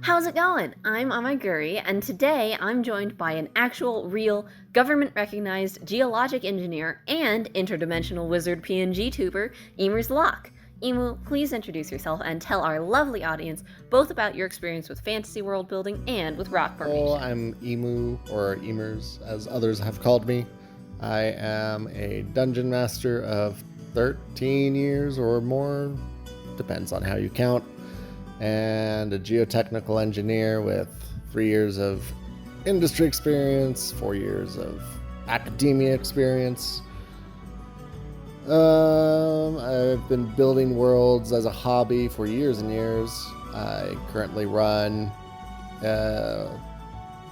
How's it going? I'm Amaguri, and today I'm joined by an actual, real, government-recognized geologic engineer and interdimensional wizard PNG tuber, Emer's Locke. Emu, please introduce yourself and tell our lovely audience both about your experience with fantasy world building and with rock formation. I'm Emu, or Emers, as others have called me. I am a dungeon master of 13 years or more, depends on how you count, and a geotechnical engineer with 3 years of industry experience, 4 years of academia experience. I've been building worlds as a hobby for years and years. I currently run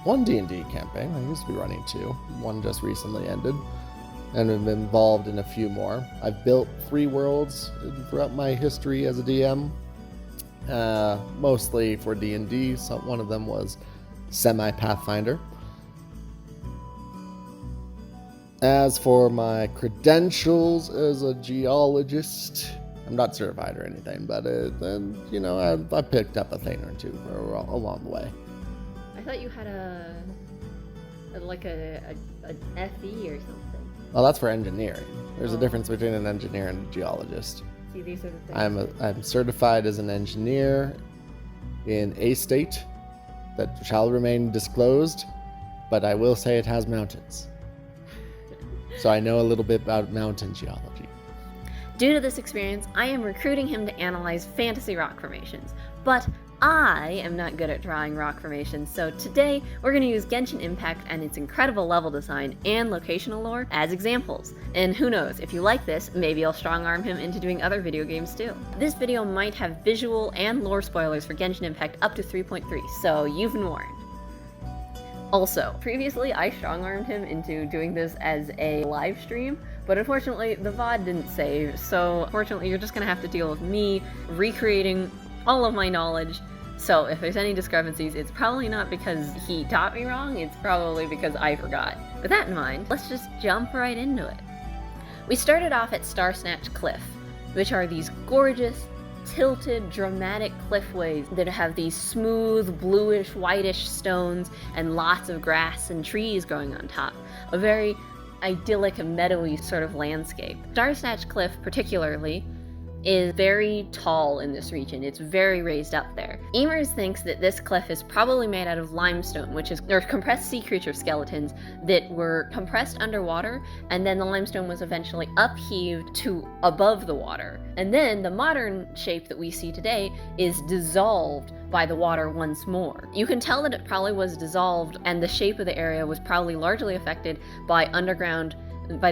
one D&D campaign. I used to be running two. One just recently ended, and have been involved in a few more. I've built 3 worlds throughout my history as a DM, mostly for D&D. So one of them was semi-Pathfinder. As for my credentials as a geologist, I'm not certified or anything, but I picked up a thing or two along the way. I thought you had an FE or something. Well, that's for engineering. There's a difference between an engineer and a geologist. See, these are the things. I'm certified as an engineer in a state that shall remain disclosed, but I will say it has mountains. So I know a little bit about mountain geology. Due to this experience, I am recruiting him to analyze fantasy rock formations, but I am not good at drawing rock formations, so today we're going to use Genshin Impact and its incredible level design and locational lore as examples. And who knows, if you like this, maybe I'll strong-arm him into doing other video games too. This video might have visual and lore spoilers for Genshin Impact up to 3.3, so you've been warned. Also, previously I strong-armed him into doing this as a live stream, but unfortunately the VOD didn't save, so unfortunately you're just gonna have to deal with me recreating all of my knowledge. So if there's any discrepancies, it's probably not because he taught me wrong, it's probably because I forgot. With that in mind, let's just jump right into it. We started off at Snatch Cliff, which are these gorgeous, tilted, dramatic cliffways that have these smooth, bluish, whitish stones and lots of grass and trees growing on top. A very idyllic and meadowy sort of landscape. Snatch Cliff particularly is very tall in this region. It's very raised up there. Emers thinks that this cliff is probably made out of limestone, which is compressed sea creature skeletons that were compressed underwater, and then the limestone was eventually upheaved to above the water. And then the modern shape that we see today is dissolved by the water once more. You can tell that it probably was dissolved, and the shape of the area was probably largely affected by the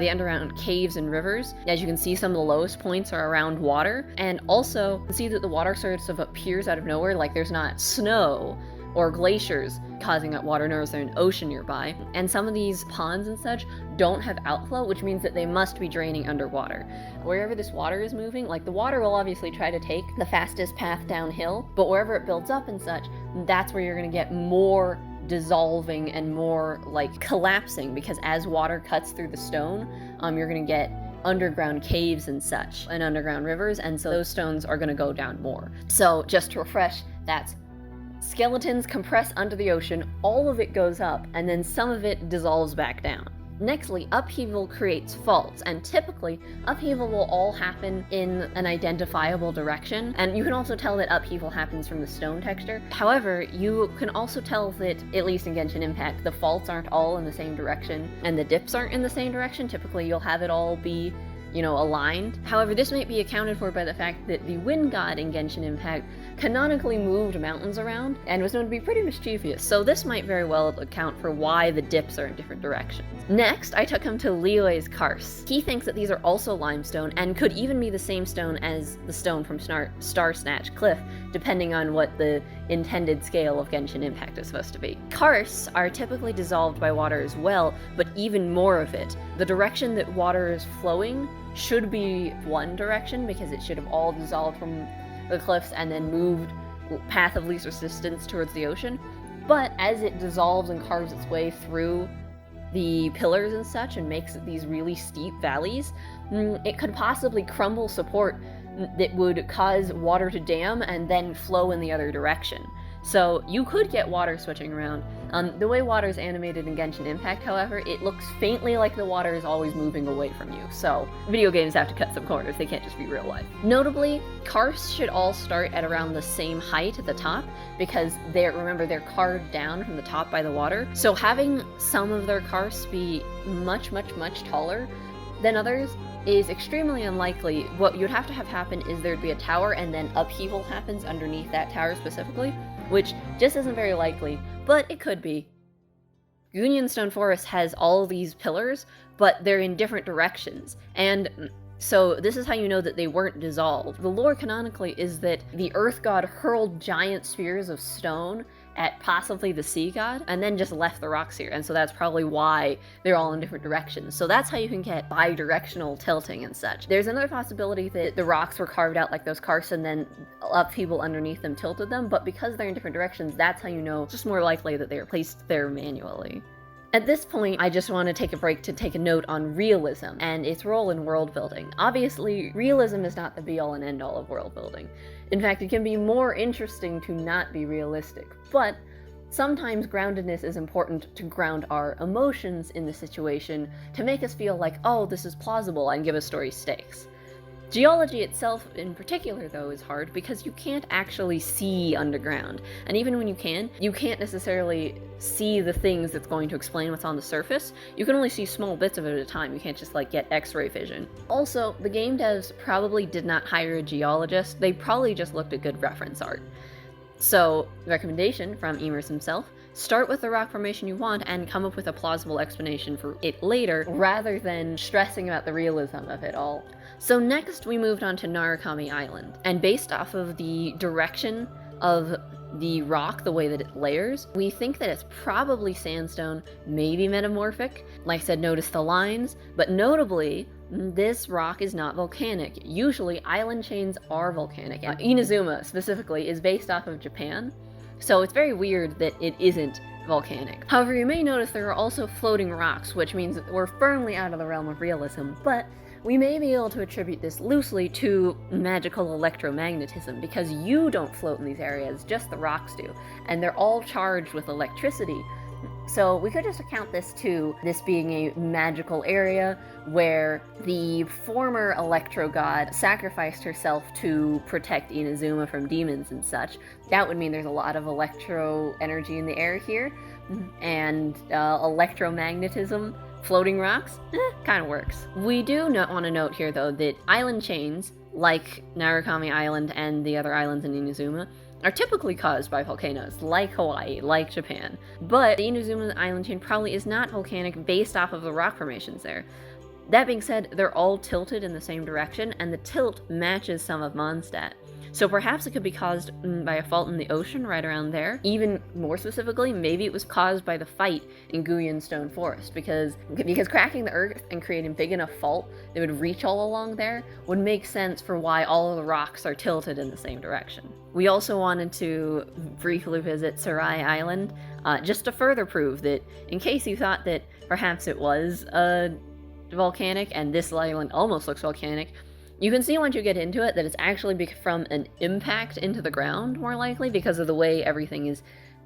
underground caves and rivers. As you can see, some of the lowest points are around water, and also you can see that the water sort of appears out of nowhere, like there's not snow or glaciers causing that water, nor is there an ocean nearby. And some of these ponds and such don't have outflow, which means that they must be draining underwater. Wherever this water is moving, like the water will obviously try to take the fastest path downhill, but wherever it builds up and such, that's where you're going to get more dissolving and more like collapsing, because as water cuts through the stone, you're going to get underground caves and such and underground rivers, and so those stones are going to go down more. So just to refresh, that's skeletons compress under the ocean, all of it goes up, and then some of it dissolves back down. Nextly, upheaval creates faults, and typically upheaval will all happen in an identifiable direction, and you can also tell that upheaval happens from the stone texture. However, you can also tell that, at least in Genshin Impact, the faults aren't all in the same direction, and the dips aren't in the same direction. Typically you'll have it all be aligned. However, this might be accounted for by the fact that the wind god in Genshin Impact canonically moved mountains around and was known to be pretty mischievous, so this might very well account for why the dips are in different directions. Next, I took him to Liyue's karst. He thinks that these are also limestone and could even be the same stone as the stone from Snatch Cliff, depending on what the intended scale of Genshin Impact is supposed to be. Karsts are typically dissolved by water as well, but even more of it. The direction that water is flowing should be one direction, because it should have all dissolved from the cliffs and then moved path of least resistance towards the ocean. But as it dissolves and carves its way through the pillars and such and makes these really steep valleys, it could possibly crumble support that would cause water to dam and then flow in the other direction. So you could get water switching around. The way water is animated in Genshin Impact, however, it looks faintly like the water is always moving away from you. So video games have to cut some corners, they can't just be real life. Notably, karsts should all start at around the same height at the top, because remember, they're carved down from the top by the water. So having some of their karsts be much taller than others is extremely unlikely. What you'd have to have happen is there'd be a tower and then upheaval happens underneath that tower specifically, which just isn't very likely, but it could be. Guiyun Stone Forest has all these pillars, but they're in different directions, and so this is how you know that they weren't dissolved. The lore canonically is that the Earth God hurled giant spears of stone at possibly the Sea God, and then just left the rocks here, and so that's probably why they're all in different directions. So that's how you can get bi-directional tilting and such. There's another possibility that the rocks were carved out like those karsts and then upheaval underneath them tilted them, but because they're in different directions, that's how you know it's just more likely that they were placed there manually. At this point, I just want to take a break to take a note on realism and its role in world building. Obviously, realism is not the be-all and end-all of world building. In fact, it can be more interesting to not be realistic, but sometimes groundedness is important to ground our emotions in the situation to make us feel like, oh, this is plausible, and give a story stakes. Geology itself in particular, though, is hard because you can't actually see underground. And even when you can't necessarily see the things that's going to explain what's on the surface. You can only see small bits of it at a time. You can't just like get X-ray vision. Also, the game devs probably did not hire a geologist. They probably just looked at good reference art. So, recommendation from Emer's himself, start with the rock formation you want and come up with a plausible explanation for it later, rather than stressing about the realism of it all. So next we moved on to Narukami Island, and based off of the direction of the rock, the way that it layers, we think that it's probably sandstone, maybe metamorphic. Like I said, notice the lines, but notably, this rock is not volcanic. Usually, island chains are volcanic. Inazuma, specifically, is based off of Japan, so it's very weird that it isn't volcanic. However, you may notice there are also floating rocks, which means that we're firmly out of the realm of realism, but we may be able to attribute this loosely to magical electromagnetism, because you don't float in these areas, just the rocks do, and they're all charged with electricity. So we could just account this being a magical area where the former Electro God sacrificed herself to protect Inazuma from demons and such. That would mean there's a lot of electro energy in the air here, and electromagnetism, floating rocks, kind of works. We do want to note here, though, that island chains, like Narukami Island and the other islands in Inazuma, are typically caused by volcanoes, like Hawaii, like Japan. But the Inazuma island chain probably is not volcanic based off of the rock formations there. That being said, they're all tilted in the same direction, and the tilt matches some of Mondstadt. So perhaps it could be caused by a fault in the ocean right around there. Even more specifically, maybe it was caused by the fight in Guiyun Stone Forest, because cracking the earth and creating big enough fault that would reach all along there would make sense for why all of the rocks are tilted in the same direction. We also wanted to briefly visit Seirai Island, just to further prove that, in case you thought that perhaps it was volcanic and this island almost looks volcanic, you can see once you get into it that it's actually from an impact into the ground, more likely, because of the way everything is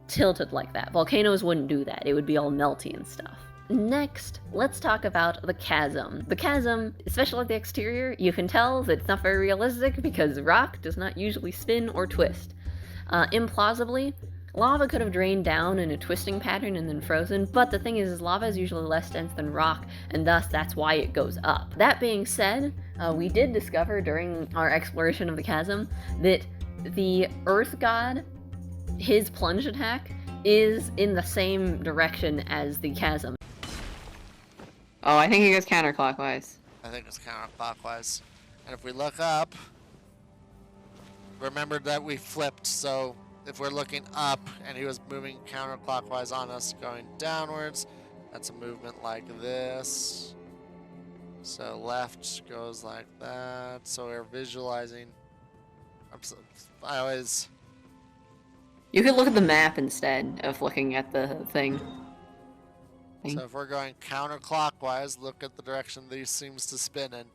tilted like that. Volcanoes wouldn't do that. It would be all melty and stuff. Next, let's talk about the chasm. The chasm, especially at the exterior, you can tell that it's not very realistic because rock does not usually spin or twist. Implausibly, lava could have drained down in a twisting pattern and then frozen, but the thing is lava is usually less dense than rock, and thus that's why it goes up. That being said, we did discover during our exploration of the chasm that the Earth God, his plunge attack, is in the same direction as the chasm. Oh, I think he goes counterclockwise. I think it's counterclockwise. And if we look up, remember that we flipped, so if we're looking up and he was moving counterclockwise on us going downwards, that's a movement like this. So left goes like that. So we're visualizing. I always... You could look at the map instead of looking at the thing. So if we're going counterclockwise, look at the direction these seems to spin in.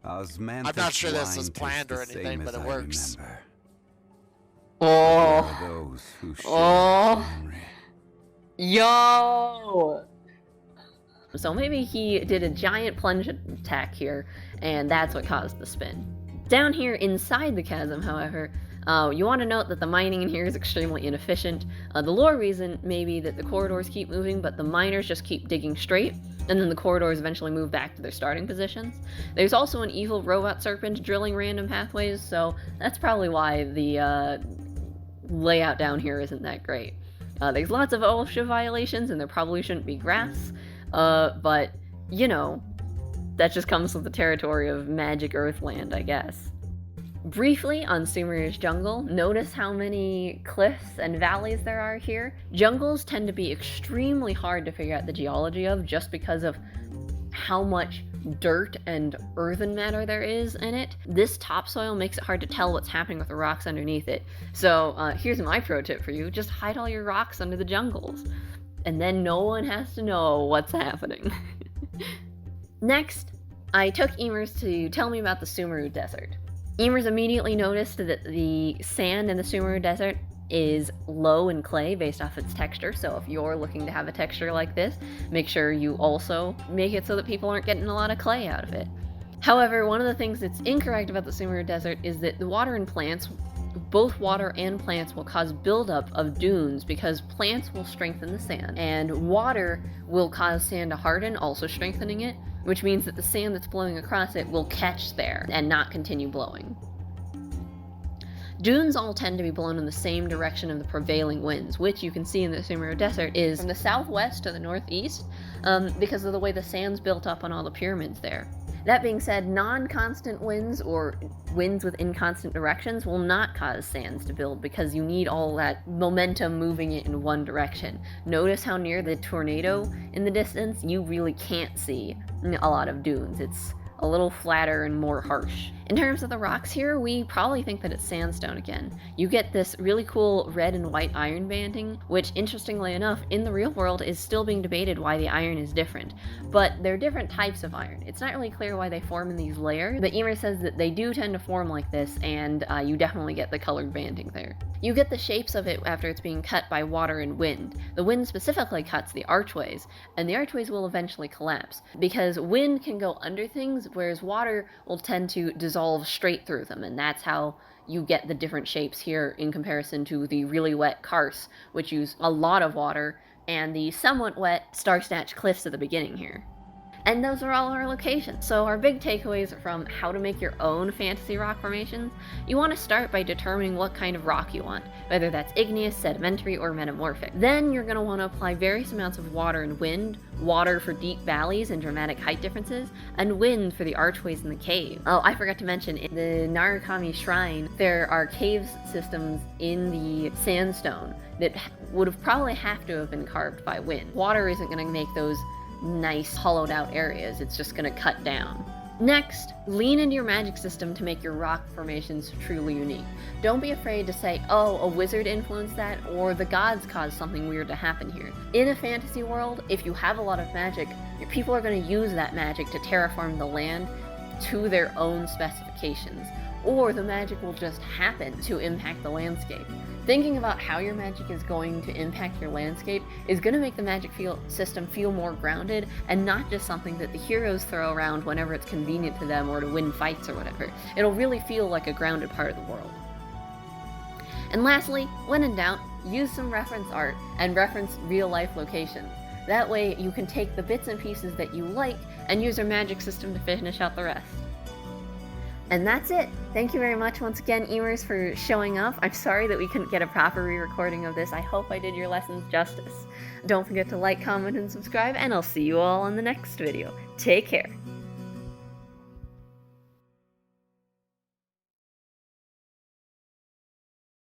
I'm not sure this is planned or anything, but it works. Oh. Those who share Oh. memory. Yo! So maybe he did a giant plunge attack here, and that's what caused the spin. Down here inside the chasm, however, you want to note that the mining in here is extremely inefficient. The lore reason may be that the corridors keep moving, but the miners just keep digging straight, and then the corridors eventually move back to their starting positions. There's also an evil robot serpent drilling random pathways, so that's probably why the layout down here isn't that great. There's lots of OSHA violations, and there probably shouldn't be grass, but, you know, that just comes with the territory of Magic Earthland, I guess. Briefly on Sumeru's jungle, notice how many cliffs and valleys there are here. Jungles tend to be extremely hard to figure out the geology of just because of how much dirt and earthen matter there is in it. This topsoil makes it hard to tell what's happening with the rocks underneath it. So here's my pro tip for you: just hide all your rocks under the jungles, and then no one has to know what's happening. Next, I took Emer's to tell me about the Sumeru Desert. Emer's immediately noticed that the sand in the Sumeru Desert is low in clay based off its texture, so if you're looking to have a texture like this, make sure you also make it so that people aren't getting a lot of clay out of it. However, one of the things that's incorrect about the Sumeru Desert is that the water and plants, both water and plants, will cause buildup of dunes because plants will strengthen the sand, and water will cause sand to harden, also strengthening it, which means that the sand that's blowing across it will catch there and not continue blowing. Dunes all tend to be blown in the same direction of the prevailing winds, which you can see in the Sumeru Desert is from the southwest to the northeast, because of the way the sand's built up on all the pyramids there. That being said, non-constant winds or winds with inconstant directions will not cause sands to build because you need all that momentum moving it in one direction. Notice how near the tornado in the distance, you really can't see a lot of dunes. It's a little flatter and more harsh. In terms of the rocks here, we probably think that it's sandstone again. You get this really cool red and white iron banding, which interestingly enough, in the real world is still being debated why the iron is different. But they're different types of iron. It's not really clear why they form in these layers, but Emer says that they do tend to form like this, and you definitely get the colored banding there. You get the shapes of it after it's being cut by water and wind. The wind specifically cuts the archways, and the archways will eventually collapse, because wind can go under things, whereas water will tend to dissolve straight through them, and that's how you get the different shapes here in comparison to the really wet karsts, which use a lot of water, and the somewhat wet Star Snatch cliffs at the beginning here. And those are all our locations. So our big takeaways from how to make your own fantasy rock formations: you want to start by determining what kind of rock you want, whether that's igneous, sedimentary, or metamorphic. Then you're going to want to apply various amounts of water and wind, water for deep valleys and dramatic height differences, and wind for the archways in the cave. Oh, I forgot to mention, in the Narukami Shrine, there are cave systems in the sandstone that would have probably have to have been carved by wind. Water isn't going to make those nice hollowed out areas, it's just going to cut down. Next, lean into your magic system to make your rock formations truly unique. Don't be afraid to say, oh, a wizard influenced that, or the gods caused something weird to happen here. In a fantasy world, if you have a lot of magic, your people are going to use that magic to terraform the land to their own specifications, or the magic will just happen to impact the landscape. Thinking about how your magic is going to impact your landscape is going to make the magic system feel more grounded and not just something that the heroes throw around whenever it's convenient to them or to win fights or whatever. It'll really feel like a grounded part of the world. And lastly, when in doubt, use some reference art and reference real-life locations. That way you can take the bits and pieces that you like and use your magic system to finish out the rest. And that's it. Thank you very much once again, Emers, for showing up. I'm sorry that we couldn't get a proper re-recording of this. I hope I did your lessons justice. Don't forget to like, comment, and subscribe, and I'll see you all in the next video. Take care.